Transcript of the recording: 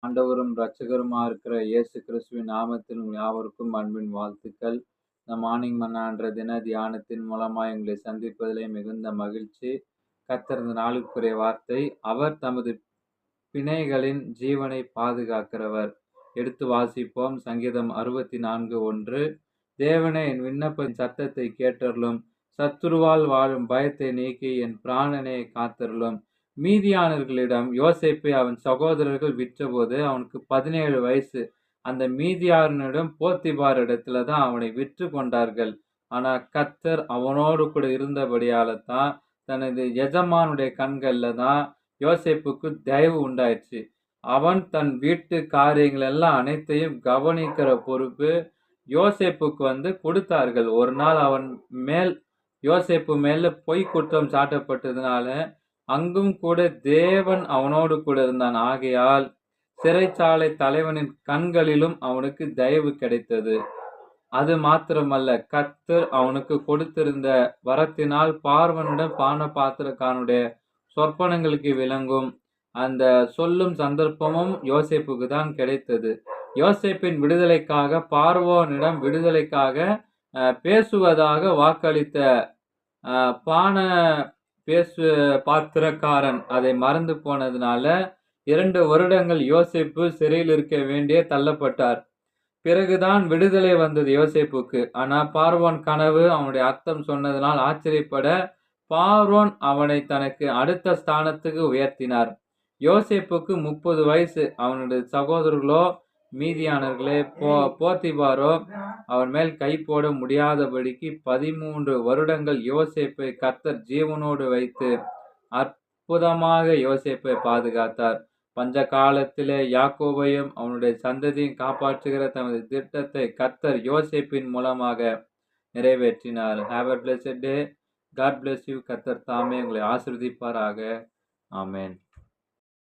ஆண்டவரும் இரட்சகருமா இருக்கிற இயேசு கிறிஸ்துவின் நாமத்தில் உங்கள் யாவருக்கும் அன்பின் வாழ்த்துக்கள். இந்த மார்னிங் மன்னா என்ற தின தியானத்தின் மூலமாய் உங்களை சந்திப்பதிலே மிகுந்த மகிழ்ச்சி. கர்த்தர் இந்த நாளுக்குரிய வார்த்தை, அவர் தமது பிணைகளின் ஜீவனை பாதுகாக்கிறவர். எடுத்து வாசிப்போம். சங்கீதம் 64:1. தேவனே, என் விண்ணப்ப சத்தத்தை கேட்டருளும். சத்துருவால் வாழும் பயத்தை நீக்கி என் பிராணனை காத்தருளும். மீதியானர்களிடம் யோசேப்பை அவன் சகோதரர்கள் விற்றபோது அவனுக்கு 17 வயசு. அந்த மீதியானரிடம் போத்திபார் இடத்துல தான் அவனை விற்று கொண்டார்கள். ஆனா கர்த்தர் அவனோடு கூட இருந்தபடியால தான் தனது எஜமானுடைய கண்கள்ல தான் யோசேப்புக்கு தயவு உண்டாயிடுச்சு. அவன் தன் வீட்டு காரியங்கள் எல்லாம் அனைத்தையும் கவனிக்கிற பொறுப்பு யோசேப்புக்கு கொடுத்தார்கள். ஒரு நாள் அவன் மேல் யோசேப்பு மேல பொய் குற்றம் சாட்டப்பட்டதுனால அங்கும் கூட தேவன் அவனோடு கூட இருந்தான். ஆகையால் சிறைச்சாலை தலைவனின் கண்களிலும் அவனுக்கு தயவு கிடைத்தது. அது மாத்திரமல்ல, கர்த்தர் அவனுக்கு கொடுத்திருந்த வரத்தினால் பார்வனிடம் பானபாத்திரக்காரனுடைய சொற்பனங்களுக்கு விளங்கும் அந்த சொல்லும் சந்தர்ப்பமும் யோசேப்புக்கு தான் கிடைத்தது. யோசேப்பின் விடுதலைக்காக பார்வோனிடம் விடுதலைக்காக பேசுவதாக வாக்களித்த பாத்திரக்காரன் அதை மறந்து போனதுனால 2 வருடங்கள் யோசேப்பு சிறையில் இருக்க வேண்டிய தள்ளப்பட்டார். பிறகுதான் விடுதலை வந்தது யோசேப்புக்கு. ஆனா பார்வோன் கனவு அவனுடைய அர்த்தம் சொன்னதனால் ஆச்சரியப்பட பார்வோன் அவனை தனக்கு அடுத்த ஸ்தானத்துக்கு உயர்த்தினார். யோசேப்புக்கு 30 வயசு. அவனுடைய சகோதரர்களோ மீதியானவர்களே போத்திபாரோ அவன் மேல் கை போட முடியாதபடிக்கு 13 வருடங்கள் யோசேப்பை கர்த்தர் ஜீவனோடு வைத்து அற்புதமாக யோசேப்பை பாதுகாத்தார். பஞ்ச காலத்திலே யாக்கோபையும் அவனுடைய சந்ததியும் காப்பாற்றுகிற தமது திட்டத்தை கர்த்தர் யோசேப்பின் மூலமாக நிறைவேற்றினார். Have a blessed day. God bless you. கர்த்தர் தாமே உங்களை ஆசீர்வதிப்பாராக. ஆமென்.